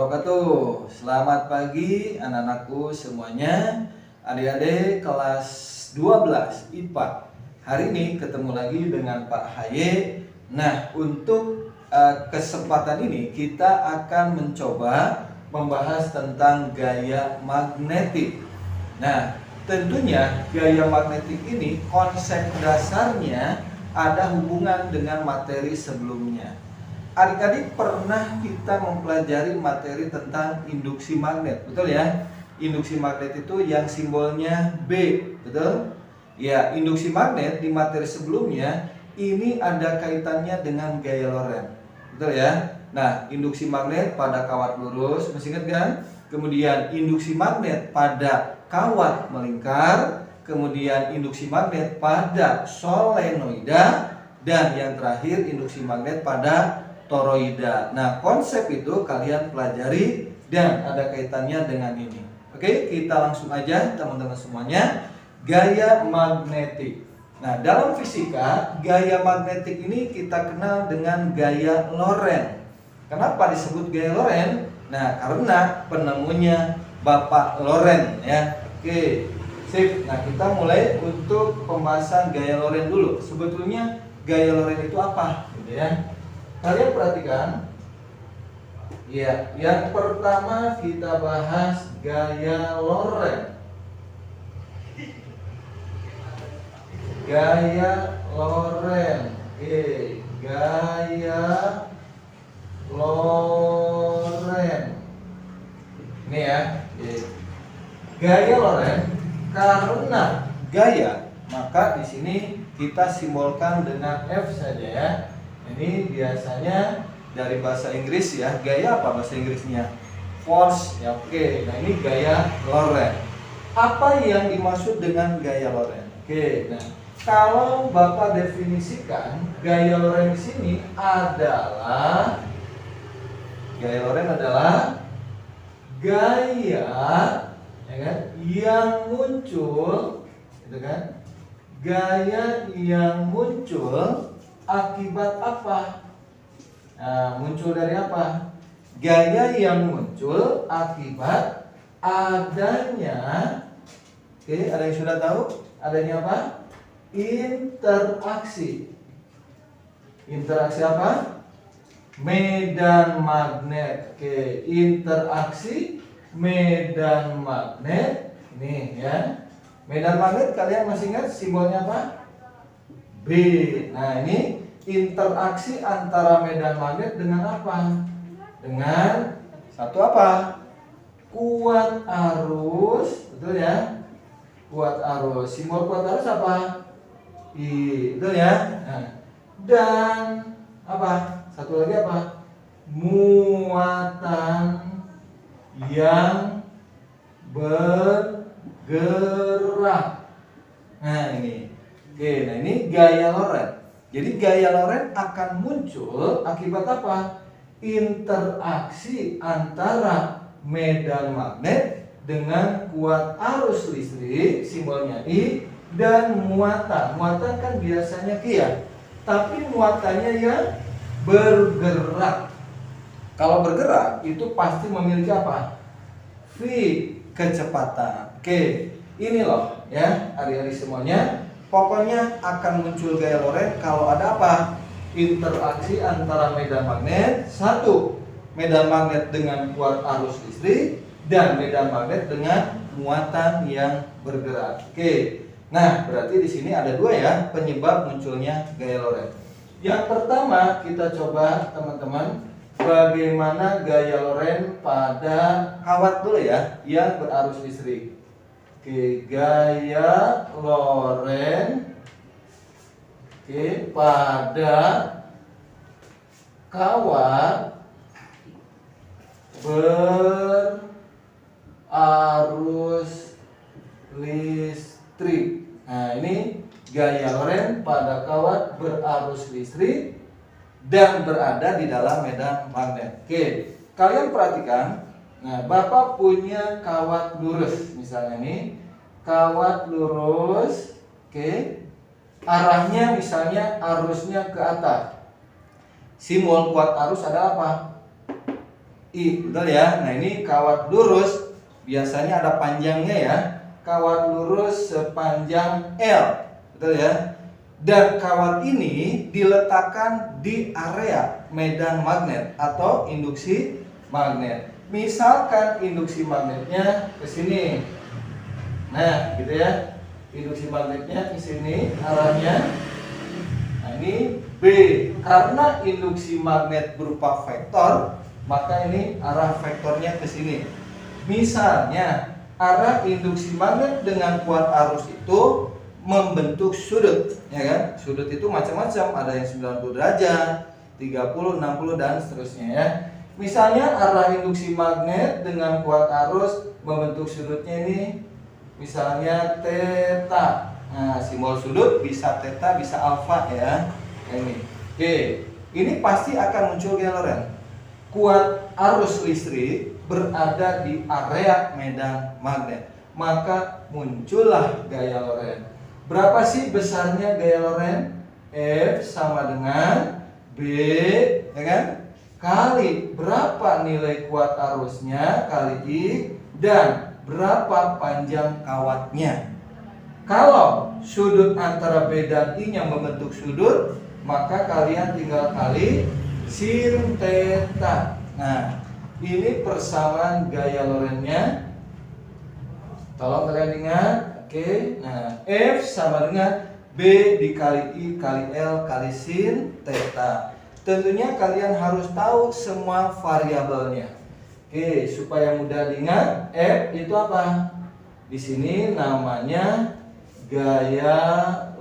wabarakatuh. Selamat pagi anak-anakku semuanya. Adik-adik kelas 12 IPA. Hari ini ketemu lagi dengan Pak Haye. Nah, untuk kesempatan ini kita akan mencoba membahas tentang gaya magnetik. Nah, tentunya gaya magnetik ini konsep dasarnya ada hubungan dengan materi sebelumnya. Adik-adik pernah kita mempelajari materi tentang induksi magnet, betul ya? Induksi magnet itu yang simbolnya B, betul? Ya, induksi magnet di materi sebelumnya ini ada kaitannya dengan gaya Lorentz, betul ya? Nah, induksi magnet pada kawat lurus, masih ingat kan? Kemudian induksi magnet pada kawat melingkar, kemudian induksi magnet pada solenoida, dan yang terakhir induksi magnet pada toroida. Nah, konsep itu kalian pelajari dan ada kaitannya dengan ini. Oke, kita langsung aja teman-teman semuanya. Gaya magnetik. Nah, dalam fisika, gaya magnetik ini kita kenal dengan gaya Lorentz. Kenapa disebut gaya Lorentz? Nah, karena penemunya Bapak Lorentz ya. Oke, sip. Nah, kita mulai untuk pembahasan gaya Lorentz dulu. Sebetulnya gaya Lorentz itu apa? Gitu ya. Kalian perhatikan. Ya, yang pertama kita bahas gaya Lorentz. Gaya Lorentz. Oke, gaya Lorentz. Ini ya. Gaya Lorentz karena gaya, maka di sini kita simbolkan dengan F saja ya. Ini biasanya dari bahasa Inggris ya. Gaya apa bahasa Inggrisnya? Force ya. Oke, nah ini gaya Lorentz. Apa yang dimaksud dengan gaya Lorentz? Oke, nah kalau Bapak definisikan gaya Lorentz di sini adalah gaya ya kan, yang muncul gitu kan? Gaya yang muncul akibat apa? Nah, muncul dari apa? Gaya yang muncul akibat adanya, oke, ada yang sudah tahu? Adanya apa? Interaksi. Interaksi apa? Medan magnet. Oke, interaksi medan magnet. Ini ya. Medan magnet kalian masih ingat simbolnya apa? B. Nah, ini interaksi antara medan magnet dengan apa? Dengan satu apa? Kuat arus, betul ya? Kuat arus. Simbol kuat arus apa? I, betul ya? Nah, dan apa? Satu lagi apa? Muatan yang bergerak. Nah, ini. Oke, nah ini gaya Lorentz. Jadi gaya Lorentz akan muncul akibat apa? Interaksi antara medan magnet dengan kuat arus listrik, simbolnya I, dan muatan. Muatan kan biasanya Q ya, tapi muatannya yang bergerak. Kalau bergerak itu pasti memiliki apa? V, kecepatan. Oke, ini loh ya adik-adik semuanya. Pokoknya akan muncul gaya Lorentz kalau ada apa? Interaksi antara medan magnet, satu, medan magnet dengan kuat arus listrik, dan medan magnet dengan muatan yang bergerak. Oke. Nah, berarti di sini ada dua ya penyebab munculnya gaya Lorentz. Yang pertama kita coba teman-teman bagaimana gaya Lorentz pada kawat dulu ya yang berarus listrik. Oke, gaya Lorentz pada kawat berarus listrik. Nah, ini gaya Lorentz pada kawat berarus listrik dan berada di dalam medan magnet. Oke, kalian perhatikan. Nah, Bapak punya kawat lurus, misalnya nih, kawat lurus, oke, arahnya misalnya arusnya ke atas. Simbol kuat arus adalah apa? I, betul ya. Nah ini kawat lurus biasanya ada panjangnya ya. Kawat lurus sepanjang L, betul ya. Dan kawat ini diletakkan di area medan magnet atau induksi magnet. Misalkan induksi magnetnya ke sini. Nah, gitu ya. Induksi magnetnya ke sini arahnya. Nah, ini B. Karena induksi magnet berupa vektor, maka ini arah vektornya ke sini. Misalnya, arah induksi magnet dengan kuat arus itu membentuk sudut, ya kan? Sudut itu macam-macam, ada yang 90 derajat, 30, 60 dan seterusnya ya. Misalnya arah induksi magnet dengan kuat arus membentuk sudutnya ini misalnya theta. Nah, simbol sudut bisa theta, bisa alfa ya. Ini. Oke, ini pasti akan muncul gaya Lorentz. Kuat arus listrik berada di area medan magnet, maka muncullah gaya Lorentz. Berapa sih besarnya gaya Lorentz? F sama dengan B, ya kan? Kali berapa nilai kuat arusnya kali I dan berapa panjang kawatnya. Kalau sudut antara B dan I-nya membentuk sudut, maka kalian tinggal kali sin theta. Nah, ini persamaan gaya Lorentz-nya. Tolong kalian ingat. Oke, nah F sama dengan B dikali I kali L kali sin theta. Tentunya kalian harus tahu semua variabelnya. Oke, supaya mudah diingat, F itu apa? Di sini namanya gaya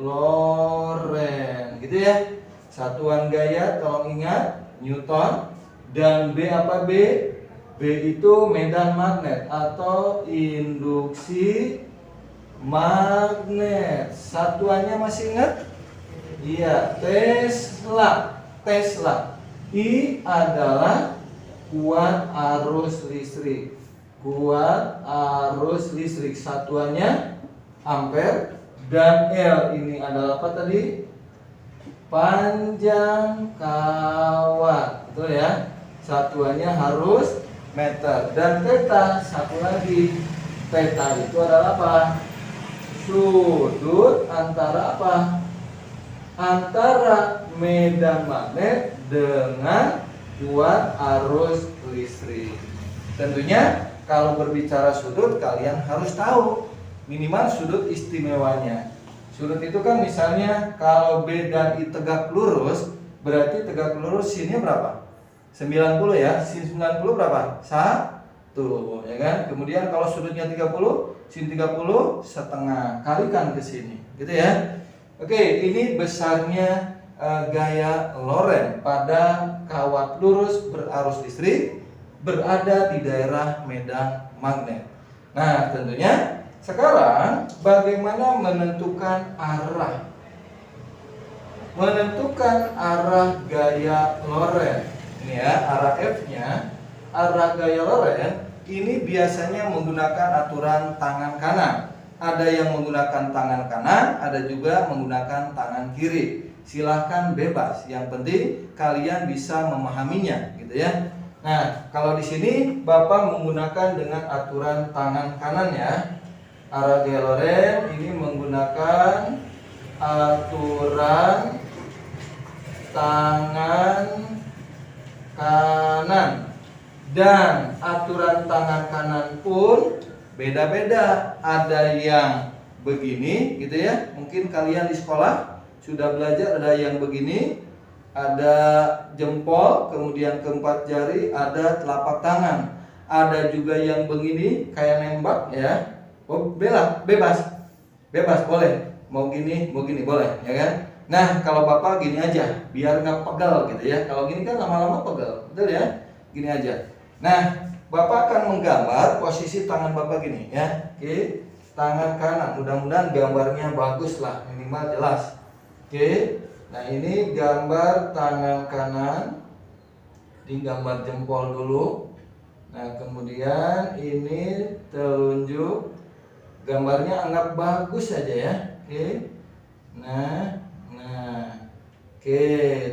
Lorentz, gitu ya. Satuan gaya tolong ingat Newton. Dan B apa B? B itu medan magnet atau induksi magnet. Satuannya masih ingat? Iya, Tesla. Tesla. I adalah kuat arus listrik. Kuat arus listrik. Satuannya ampere. Dan L ini adalah apa tadi? Panjang kawat. Betul ya? Satuannya harus meter. Dan theta, satu lagi. Theta itu adalah apa? Sudut antara apa? Antara medan magnet dengan kuat arus listrik. Tentunya kalau berbicara sudut kalian harus tahu minimal sudut istimewanya. Sudut itu kan misalnya kalau B dan I tegak lurus, berarti tegak lurus sinnya berapa? 90 ya. Sin 90 berapa? 1, ya kan? Kemudian kalau sudutnya 30, sin 30 setengah, kalikan ke sini, gitu ya. Oke, ini besarnya gaya Lorentz pada kawat lurus berarus listrik berada di daerah medan magnet. Nah, tentunya sekarang bagaimana menentukan arah? Menentukan arah gaya Lorentz. Ini ya, arah F-nya, arah gaya Lorentz ini biasanya menggunakan aturan tangan kanan. Ada yang menggunakan tangan kanan, ada juga menggunakan tangan kiri. Silahkan bebas. Yang penting kalian bisa memahaminya, gitu ya. Nah, kalau di sini Bapak menggunakan dengan aturan tangan kanan ya. Arah gaya Lorentz ini menggunakan aturan tangan kanan. Dan aturan tangan kanan pun beda-beda. Ada yang begini gitu ya. Mungkin kalian di sekolah sudah belajar, ada yang begini, ada jempol, kemudian keempat jari, ada telapak tangan. Ada juga yang begini kayak nembak ya. Oh, bebas. Bebas boleh. Mau gini boleh, ya kan? Nah, kalau Bapak gini aja, biar nggak pegel gitu ya. Kalau gini kan lama-lama pegel, betul ya? Gini aja. Nah, Bapak akan menggambar posisi tangan Bapak gini ya. Oke, tangan kanan. Mudah-mudahan gambarnya bagus lah, minimal jelas. Oke. Nah, ini gambar tangan kanan. Di gambar jempol dulu. Nah, kemudian ini telunjuk. Gambarnya anggap bagus saja ya. Oke. Nah. Oke,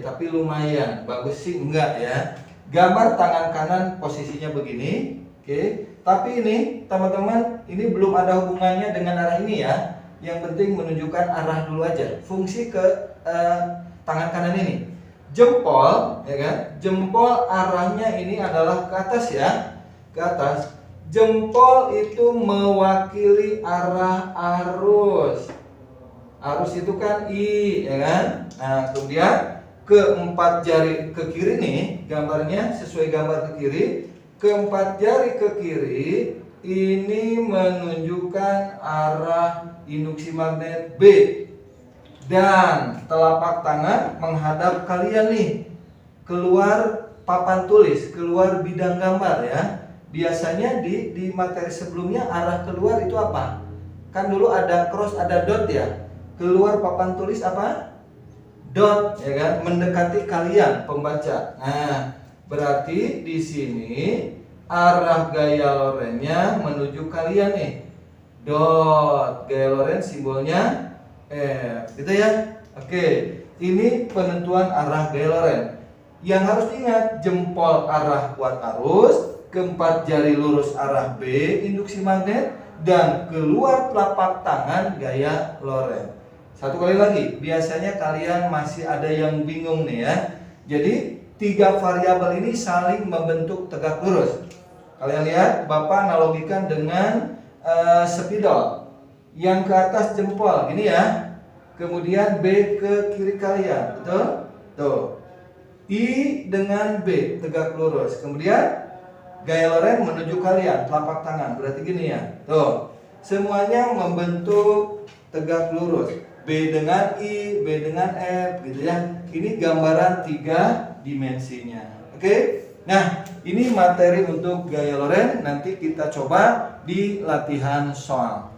tapi lumayan. Bagus sih enggak ya. Gambar tangan kanan posisinya begini, oke. Tapi ini teman-teman, ini belum ada hubungannya dengan arah ini ya. Yang penting menunjukkan arah dulu aja. Fungsi ke tangan kanan ini. Jempol, ya kan? Jempol arahnya ini adalah ke atas ya, ke atas. Jempol itu mewakili arah arus. Arus itu kan I, ya kan? Nah, kemudian keempat jari ke kiri nih, gambarnya sesuai gambar ke kiri. Keempat jari ke kiri ini menunjukkan arah induksi magnet B. Dan telapak tangan menghadap kalian nih, keluar papan tulis, keluar bidang gambar ya. Biasanya di materi sebelumnya arah keluar itu apa? Kan dulu ada cross, ada dot ya. Keluar papan tulis apa? Dot, ya kan? Mendekati kalian pembaca. Nah, berarti di sini arah gaya lorennya menuju kalian nih. Dot, gaya loren simbolnya F, gitu ya. Oke, ini penentuan arah gaya loren. Yang harus diingat, jempol arah kuat arus, keempat jari lurus arah B induksi magnet, dan keluar telapak tangan gaya loren. Satu kali lagi, biasanya kalian masih ada yang bingung nih ya. Jadi 3 variabel ini saling membentuk tegak lurus. Kalian lihat, Bapak analogikan dengan spidol. Yang ke atas jempol, gini ya. Kemudian B ke kiri kalian, betul? Tuh. I dengan B tegak lurus. Kemudian gaya loren menuju kalian, telapak tangan. Berarti gini ya. Tuh. Semuanya membentuk tegak lurus. B dengan I, B dengan F, gitu ya. Ini gambaran 3 dimensinya. Oke? Nah, ini materi untuk gaya loren. Nanti kita coba di latihan soal.